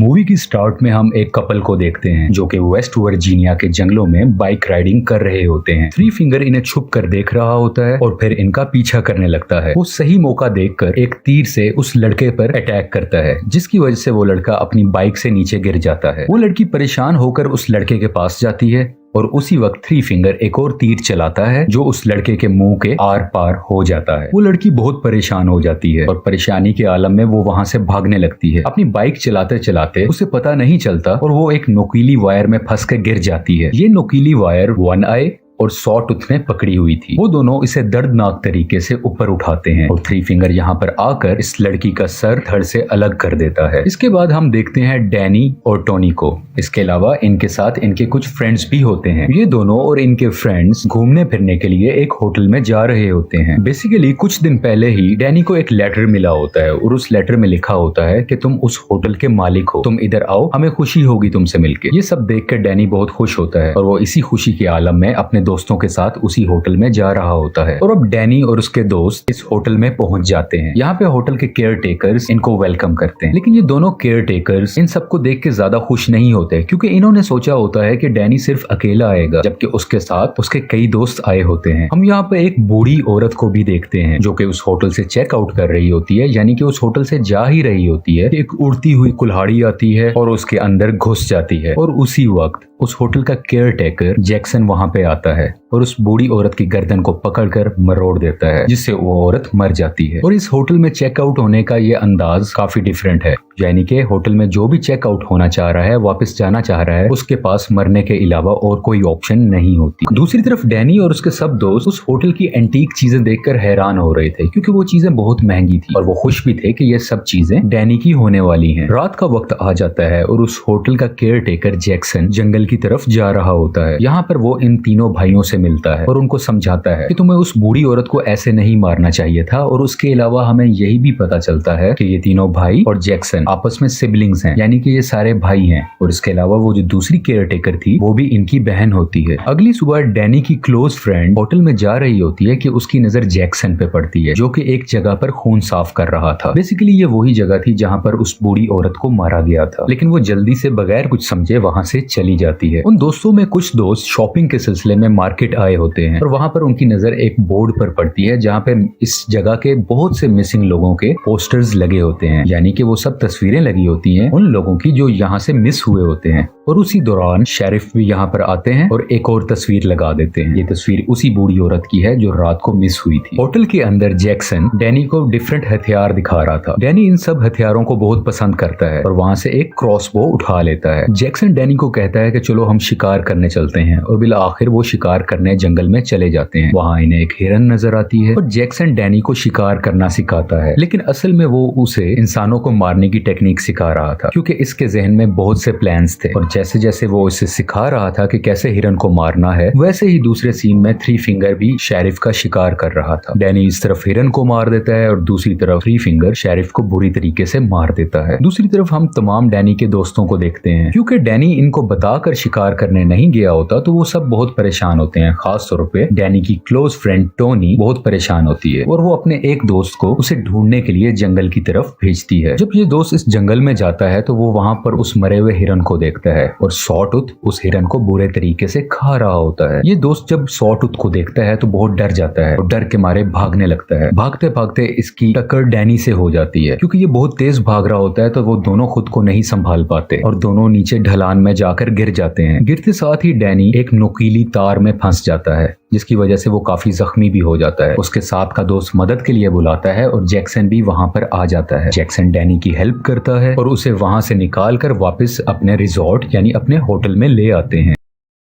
Movie की start में हम एक कपल को देखते हैं जो कि वेस्ट वर्जीनिया के जंगलों में बाइक राइडिंग कर रहे होते हैं। थ्री फिंगर इन्हें छुप कर देख रहा होता है और फिर इनका पीछा करने लगता है। वो सही मौका देखकर एक तीर से उस लड़के पर अटैक करता है, जिसकी वजह से वो लड़का अपनी बाइक से नीचे गिर जाता है। वो लड़की परेशान होकर उस लड़के के पास जाती है और उसी वक्त थ्री फिंगर एक और तीर चलाता है जो उस लड़के के मुंह के आर पार हो जाता है। वो लड़की बहुत परेशान हो जाती है और परेशानी के आलम में वो वहां से भागने लगती है। अपनी बाइक चलाते चलाते उसे पता नहीं चलता और वो एक नुकीली वायर में फंस कर गिर जाती है। ये नुकीली वायर वन आई और सॉ टूथ में पकड़ी हुई थी। वो दोनों इसे दर्दनाक तरीके से ऊपर उठाते हैं और थ्री फिंगर यहाँ पर आकर इस लड़की का सर धड़ से अलग कर देता है। इसके बाद हम देखते हैं डैनी और टोनी को। इसके अलावा इनके साथ इनके कुछ फ्रेंड्स भी होते हैं। ये दोनों और इनके फ्रेंड्स घूमने फिरने के लिए एक होटल में जा रहे होते हैं। बेसिकली कुछ दिन पहले ही डैनी को एक लेटर मिला होता है और उस लेटर में लिखा होता है कि तुम उस होटल के मालिक हो, तुम इधर आओ, हमें खुशी होगी तुमसे मिलके। ये सब देख कर डैनी बहुत खुश होता है और वो इसी खुशी के आलम में अपने दोस्तों के साथ उसी होटल में जा रहा होता है। और अब डैनी और उसके दोस्त इस होटल में पहुंच जाते हैं। यहाँ पे होटल के केयर टेकर्स इनको वेलकम करते हैं, लेकिन ये दोनों केयर टेकर्स इन सबको देख के ज्यादा खुश नहीं होते, क्योंकि इन्होंने सोचा होता है कि डैनी सिर्फ अकेला आएगा, जबकि उसके साथ उसके कई दोस्त आए होते हैं। हम यहाँ पे एक बूढ़ी औरत को भी देखते हैं जो कि उस होटल से चेक आउट कर रही होती है, यानी कि उस होटल से जा ही रही होती है। एक उड़ती हुई कुल्हाड़ी आती है और उसके अंदर घुस जाती है और उसी वक्त उस होटल का केयर टेकर जैक्सन वहां पे आता है और उस बूढ़ी औरत की गर्दन को पकड़कर मरोड़ देता है, जिससे वो औरत मर जाती है। और इस होटल में चेकआउट होने का ये अंदाज काफी डिफरेंट है, यानी कि होटल में जो भी चेकआउट होना चाह रहा है, वापस जाना चाह रहा है, उसके पास मरने के अलावा और कोई ऑप्शन नहीं होती। दूसरी तरफ डैनी और उसके सब दोस्त उस होटल की एंटीक चीजें देखकर हैरान हो रहे थे, क्योंकि वो चीजें बहुत महंगी थी और वो खुश भी थे कि ये सब चीजें डैनी की होने वाली हैं। रात का वक्त आ जाता है और उस होटल का केयर टेकर जैक्सन जंगल की तरफ जा रहा होता है। यहाँ पर वो इन तीनों भाइयों से मिलता है और उनको समझाता है कि तुम्हें उस बूढ़ी औरत को ऐसे नहीं मारना चाहिए था। और उसके अलावा हमें यही भी पता चलता है कि ये तीनों भाई और जैक्सन आपस में सिबलिंग्स हैं, यानी कि ये सारे भाई हैं। और इसके अलावा वो जो दूसरी केयर टेकर थी वो भी इनकी बहन होती है। अगली सुबह डैनी की क्लोज फ्रेंड होटल में जा रही होती है कि उसकी नजर जैक्सन पे पड़ती है, जो कि एक जगह पर खून साफ कर रहा था। बेसिकली ये वही जगह थी जहाँ पर उस बूढ़ी औरत को मारा गया था, लेकिन वो जल्दी से बगैर कुछ समझे वहां से चली जाती है। उन दोस्तों में कुछ दोस्त शॉपिंग के सिलसिले में मार्केट आए होते हैं और वहां पर उनकी नजर एक बोर्ड पर पड़ती है जहाँ पे इस जगह के बहुत से मिसिंग लोगों के पोस्टर्स लगे होते हैं, यानी कि वो सब तस्वीरें लगी होती हैं उन लोगों की जो यहाँ से मिस हुए होते हैं। और उसी दौरान शेरिफ भी यहाँ पर आते हैं और एक और तस्वीर लगा देते हैं। ये तस्वीर उसी बूढ़ी औरत की है जो रात को मिस हुई थी। होटल के अंदर जैक्सन डैनी को डिफरेंट हथियार दिखा रहा था। डैनी इन सब हथियारों को बहुत पसंद करता है और वहां से एक क्रॉसबो उठा लेता है। जैक्सन डैनी को कहता है कि चलो हम शिकार करने चलते हैं, और बिल आखिर वो शिकार करने जंगल में चले जाते हैं। वहां इन्हें एक हिरन नजर आती है और जैक्सन डैनी को शिकार करना सिखाता है, लेकिन असल में वो उसे इंसानों को मारने की टेक्निक सिखा रहा था, क्योंकि इसके जहन में बहुत से प्लान्स थे। और जैसे जैसे वो इसे सिखा रहा था कि कैसे हिरन को मारना है, वैसे ही दूसरे सीन में थ्री फिंगर भी शेरिफ का शिकार कर रहा था। डैनी इस तरफ हिरन को मार देता है और दूसरी तरफ थ्री फिंगर शेरिफ को बुरी तरीके से मार देता है। दूसरी तरफ हम तमाम डैनी के दोस्तों को देखते हैं। क्योंकि डैनी इनको बताकर शिकार करने नहीं गया होता तो वो सब बहुत परेशान होते हैं। खास तौर पे डैनी की क्लोज फ्रेंड टोनी बहुत परेशान होती है और वो अपने एक दोस्त को उसे ढूंढने के लिए जंगल की तरफ भेजती है। जब ये दोस्त इस जंगल में जाता है तो वो वहां पर उस मरे हुए हिरन को देखता है और सॉटूथ उस हिरन को बुरे तरीके से खा रहा होता है। ये दोस्त जब सॉटूथ को देखता है तो बहुत डर जाता है और डर के मारे भागने लगता है। भागते भागते इसकी टक्कर डैनी से हो जाती है। क्योंकि ये बहुत तेज भाग रहा होता है तो वो दोनों खुद को नहीं संभाल पाते और दोनों नीचे ढलान में जाकर गिर जाते हैं। गिरते साथ ही डैनी एक नुकीली तार में फंस जाता है, जिसकी वजह से वो काफी जख्मी भी हो जाता है। उसके साथ का दोस्त मदद के लिए बुलाता है और जैक्सन भी वहां पर आ जाता है। जैक्सन डैनी की हेल्प करता है और उसे वहां से निकाल कर वापस अपने रिजॉर्ट यानी अपने होटल में ले आते हैं।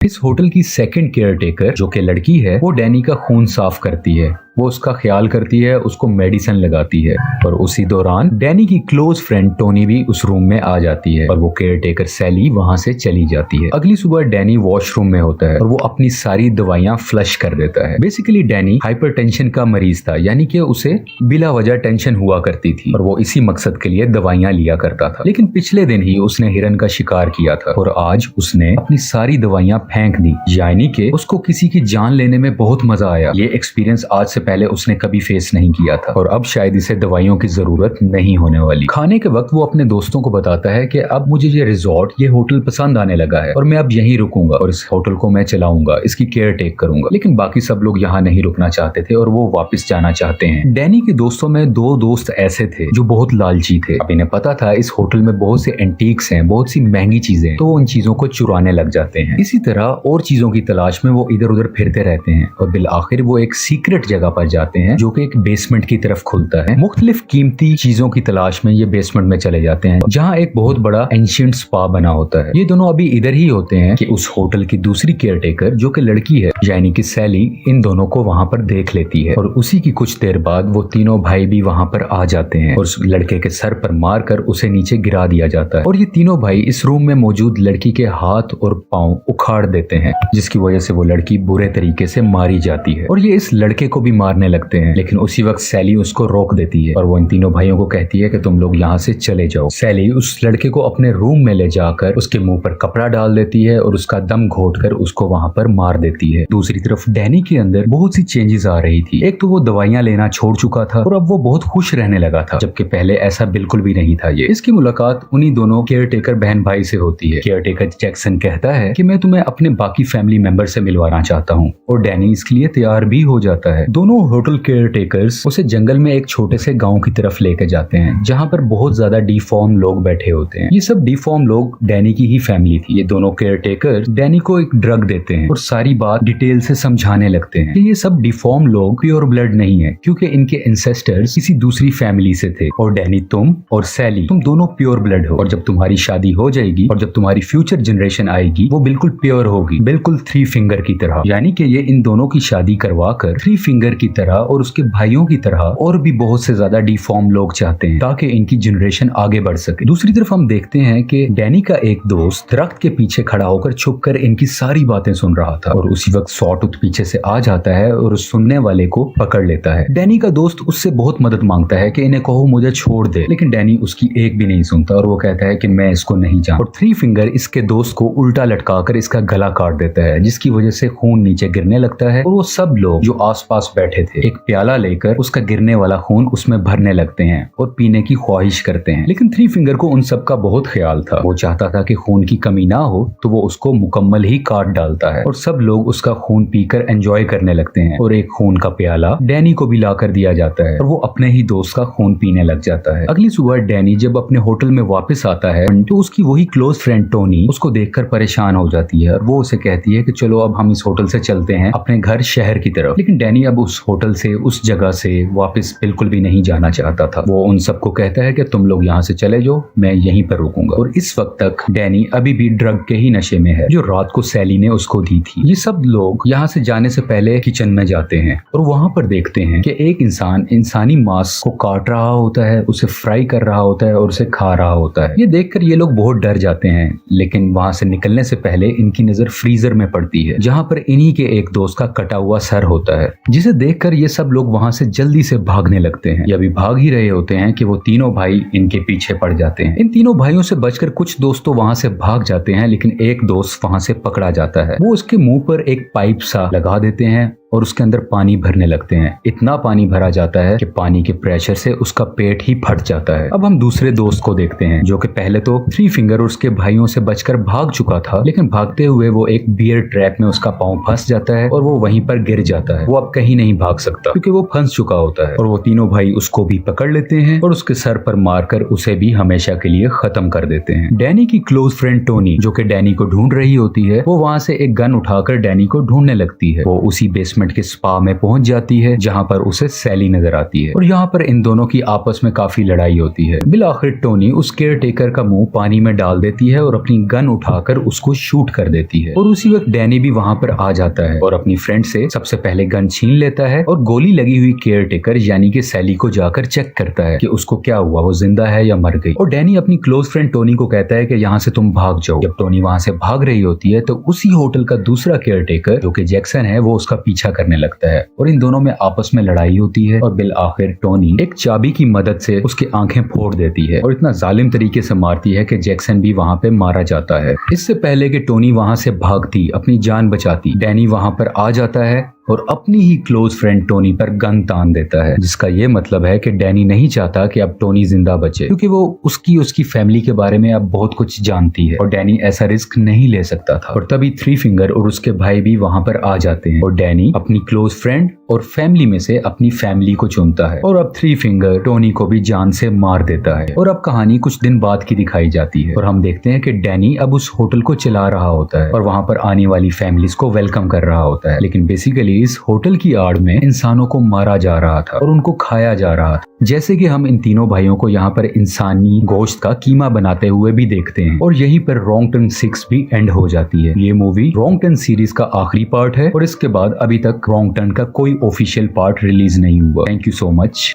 इस होटल की सेकंड केयर टेकर जो कि लड़की है, वो डैनी का खून साफ करती है। वो उसका ख्याल करती है, उसको मेडिसिन लगाती है और उसी दौरान डैनी की क्लोज फ्रेंड टोनी भी उस रूम में आ जाती है और वो केयर टेकर सैली वहां से चली जाती है। अगली सुबह डैनी वॉशरूम में होता है और वो अपनी सारी दवाइयां फ्लश कर देता है। बेसिकली डैनी हाइपरटेंशन का मरीज था, यानी कि उसे बिला वजह टेंशन हुआ करती थी और वो इसी मकसद के लिए दवाइयां लिया करता था। लेकिन पिछले दिन ही उसने हिरन का शिकार किया था और आज उसने अपनी सारी दवाइयां फेंक दी, यानी कि उसको किसी की जान लेने में बहुत मजा आया। ये एक्सपीरियंस आज से पहले उसने कभी फेस नहीं किया था और अब शायद इसे दवाइयों की जरूरत नहीं होने वाली। खाने के वक्त वो अपने दोस्तों को बताता है कि अब मुझे ये रिजॉर्ट, ये होटल पसंद आने लगा है और मैं अब यहीं रुकूंगा और इस होटल को मैं चलाऊंगा, इसकी केयर टेक करूंगा। लेकिन बाकी सब लोग यहाँ नहीं रुकना चाहते थे और वो वापस जाना चाहते हैं। डैनी के दोस्तों में 2 दोस्त ऐसे थे जो बहुत लालची थे। अब इन्हें पता था इस होटल में बहुत से एंटीक्स हैं, बहुत सी महंगी चीजें, तो उन चीजों को चुराने लग जाते हैं। इसी तरह और चीजों की तलाश में वो इधर उधर फिरते रहते हैं और बिल आखिर वो एक सीक्रेट जगह पर जाते हैं जो कि एक बेसमेंट की तरफ खुलता है। मुख्तलिफ कीमती चीजों की तलाश में ये बेसमेंट में चले जाते हैं जहाँ एक बहुत बड़ा एंशिएंट स्पा बना होता है। ये दोनों अभी इधर ही होते हैं कि उस होटल की दूसरी केयरटेकर जो कि लड़की है, यानी कि सैली, इन दोनों को वहाँ पर देख लेती है और उसी की कुछ देर बाद वो तीनों भाई भी वहाँ पर आ जाते हैं और उस लड़के के सर पर मारकर उसे नीचे गिरा दिया जाता है और ये तीनों भाई इस रूम में मौजूद लड़की के हाथ और पांव उखाड़ देते हैं, जिसकी वजह से वो लड़की बुरे तरीके से मारी जाती है और ये इस लड़के को भी मारने लगते हैं। लेकिन उसी वक्त सैली उसको रोक देती है और वो इन तीनों भाइयों को कहती है कि तुम लोग यहाँ से चले जाओ। सैली उस लड़के को अपने रूम में ले जाकर उसके मुंह पर कपड़ा डाल देती है और उसका दम घोटकर उसको वहां पर मार देती है। दूसरी तरफ डैनी के अंदर बहुत सी चेंजेस आ रही थी। एक तो वो दवाइयां लेना छोड़ चुका था और अब वो बहुत खुश रहने लगा था, जबकि पहले ऐसा बिल्कुल भी नहीं था। ये इसकी मुलाकात उन्हीं दोनों केयरटेकर बहन भाई से होती है। केयरटेकर जैक्सन कहता है कि मैं तुम्हें अपने बाकी फैमिली मेंबर से मिलवाना चाहता हूँ और डैनी इसके लिए तैयार भी हो जाता है। दोनों होटल केयरटेकर्स उसे जंगल में एक छोटे से गाँव की तरफ लेके जाते हैं जहाँ पर बहुत ज्यादा डिफॉर्म लोग बैठे होते हैं। ये सब डिफॉर्म लोग डैनी की ही फैमिली थी। ये दोनों केयरटेकर डैनी को एक ड्रग देते हैं और सारी बात डिटेल से समझाने लगते हैं कि ये सब डिफॉर्म लोग प्योर ब्लड नहीं है क्योंकि इनके एंसेस्टर्स किसी दूसरी फैमिली से थे और डैनी, तुम और सैली, तुम दोनों प्योर ब्लड हो और जब तुम्हारी शादी हो जाएगी और जब तुम्हारी फ्यूचर जनरेशन आएगी वो बिल्कुल प्योर होगी, बिल्कुल 3 फिंगर की तरह। यानी कि ये इन दोनों की शादी करवा कर 3 फिंगर की तरह और उसके भाइयों की तरह और भी बहुत से ज्यादा डिफॉर्म लोग चाहते हैं ताकि इनकी जनरेशन आगे बढ़ सके। दूसरी तरफ हम देखते हैं कि डैनी का एक दोस्त दरख्त के पीछे खड़ा होकर छुपकर इनकी सारी बातें सुन रहा था और उसी वक्त सॉटूथ पीछे से आ जाता है और उस सुनने वाले को पकड़ लेता है। डैनी का दोस्त उससे बहुत मदद मांगता है कि इन्हें कहो मुझे छोड़ दे, लेकिन डैनी उसकी एक भी नहीं सुनता और वो कहता है कि मैं इसको नहीं जानता और 3 फिंगर इसके दोस्त को उल्टा लटकाकर इसका गला काट देता है, जिसकी वजह से खून नीचे गिरने लगता है और वो सब लोग जो आसपास बैठे थे एक प्याला लेकर उसका गिरने वाला खून उसमें भरने लगते हैं और पीने की ख्वाहिश करते हैं। लेकिन 3 फिंगर को उन सब का बहुत ख्याल था। वो चाहता था कि खून की कमी ना हो तो वो उसको मुकम्मल ही काट डालता है और सब लोग उसका खून पीकर एंजॉय करने लगते हैं और एक खून का प्याला डैनी को भी ला कर दिया जाता है और वो अपने ही दोस्त का खून पीने लग जाता है। अगली सुबह डैनी जब अपने होटल में वापस आता है तो उसकी वही क्लोज फ्रेंड टोनी उसको देखकर परेशान हो जाती है और वो उसे कहती है कि चलो अब हम इस होटल से चलते हैं अपने घर शहर की तरफ। लेकिन डैनी अब उस होटल से, उस जगह से वापस बिल्कुल भी नहीं जाना चाहता था। वो उन सबको कहता है कि तुम लोग यहाँ से चले जाओ, मैं यहीं पर रुकूंगा। और इस वक्त तक डैनी अभी भी ड्रग के ही नशे में है जो रात को सैली ने उसको दी थी। ये सब लोग यहाँ से जाने से पहले किचन में जाते हैं और वहां पर देखते हैं कि एक इंसान इंसानी मांस को काट रहा होता है, उसे फ्राई कर रहा होता है और उसे खा रहा होता है। ये देखकर ये लोग बहुत डर जाते हैं, लेकिन वहां से निकलने से पहले इनकी नजर फ्रीजर में पड़ती है जहां पर इन्हीं के एक दोस्त का कटा हुआ सर होता है, जिसे देखकर ये सब लोग वहां से जल्दी से भागने लगते हैं। ये अभी भाग ही रहे होते हैं कि वो तीनों भाई इनके पीछे पड़ जाते हैं। इन तीनों भाइयों से बचकर कुछ दोस्त तो वहां से भाग जाते हैं, लेकिन एक दोस्त वहां से पकड़ा जाता है। वो उसके मुंह पर एक पाइप सा लगा देते हैं और उसके अंदर पानी भरने लगते हैं। इतना पानी भरा जाता है कि पानी के प्रेशर से उसका पेट ही फट जाता है। अब हम दूसरे दोस्त को देखते हैं जो कि पहले तो 3 फिंगर और उसके भाइयों से बचकर भाग चुका था, लेकिन भागते हुए वो एक बियर ट्रैप में उसका पांव फंस जाता है और वो वहीं पर गिर जाता है। वो अब कहीं नहीं भाग सकता क्योंकि वो फंस चुका होता है और वो तीनों भाई उसको भी पकड़ लेते हैं और उसके सर पर मारकर उसे भी हमेशा के लिए खत्म कर देते हैं। डैनी की क्लोज फ्रेंड टोनी जो कि डैनी को ढूंढ रही होती है, वो वहां से एक गन उठाकर डैनी को ढूंढने लगती है। वो उसी बेसमेंट के स्पा में पहुंच जाती है जहां पर उसे सैली नजर आती है और यहाँ पर इन दोनों की आपस में काफी लड़ाई होती है। बिल आखिर टोनी उस केयर टेकर का मुंह पानी में डाल देती है और अपनी गन उठाकर उसको शूट कर देती है और उसी वक्त डैनी भी वहां पर आ जाता है और अपनी फ्रेंड से सबसे पहले गन छीन लेता है और गोली लगी हुई केयर टेकर यानी कि सैली को जाकर चेक करता है कि उसको क्या हुआ, वो जिंदा है या मर गई। और डैनी अपनी क्लोज फ्रेंड टोनी को कहता है कि यहाँ से तुम भाग जाओ। जब टोनी वहां से भाग रही होती है तो उसी होटल का दूसरा केयर टेकर जो कि जैक्सन है वो उसका पीछा करने लगता है और इन दोनों में आपस में लड़ाई होती है और बिल आखिर टोनी एक चाबी की मदद से उसकी आंखें फोड़ देती है और इतना जालिम तरीके से मारती है कि जैक्सन भी वहाँ पे मारा जाता है। इससे पहले कि टोनी वहाँ से भागती अपनी जान बचाती, डैनी वहाँ पर आ जाता है और अपनी ही क्लोज फ्रेंड टोनी पर गन तान देता है, जिसका ये मतलब है कि डैनी नहीं चाहता कि अब टोनी जिंदा बचे, क्योंकि वो उसकी फैमिली के बारे में अब बहुत कुछ जानती है और डैनी ऐसा रिस्क नहीं ले सकता था। और तभी थ्री फिंगर और उसके भाई भी वहाँ पर आ जाते हैं और डैनी अपनी क्लोज फ्रेंड और फैमिली में से अपनी फैमिली को चुनता है और अब थ्री फिंगर टोनी को भी जान से मार देता है। और अब कहानी कुछ दिन बाद की दिखाई जाती है और हम देखते हैं कि डैनी अब उस होटल को चला रहा होता है और वहाँ पर आने वाली फैमिलीज को वेलकम कर रहा होता है, लेकिन बेसिकली इस होटल की आड़ में इंसानों को मारा जा रहा था और उनको खाया जा रहा था, जैसे कि हम इन तीनों भाइयों को यहाँ पर इंसानी गोश्त का कीमा बनाते हुए भी देखते हैं। और यहीं पर रॉन्ग टर्न 6 भी एंड हो जाती है। ये मूवी रॉन्ग टर्न सीरीज का आखिरी पार्ट है और इसके बाद अभी तक रॉन्ग टर्न का कोई ऑफिशियल पार्ट रिलीज नहीं हुआ। Thank you so much.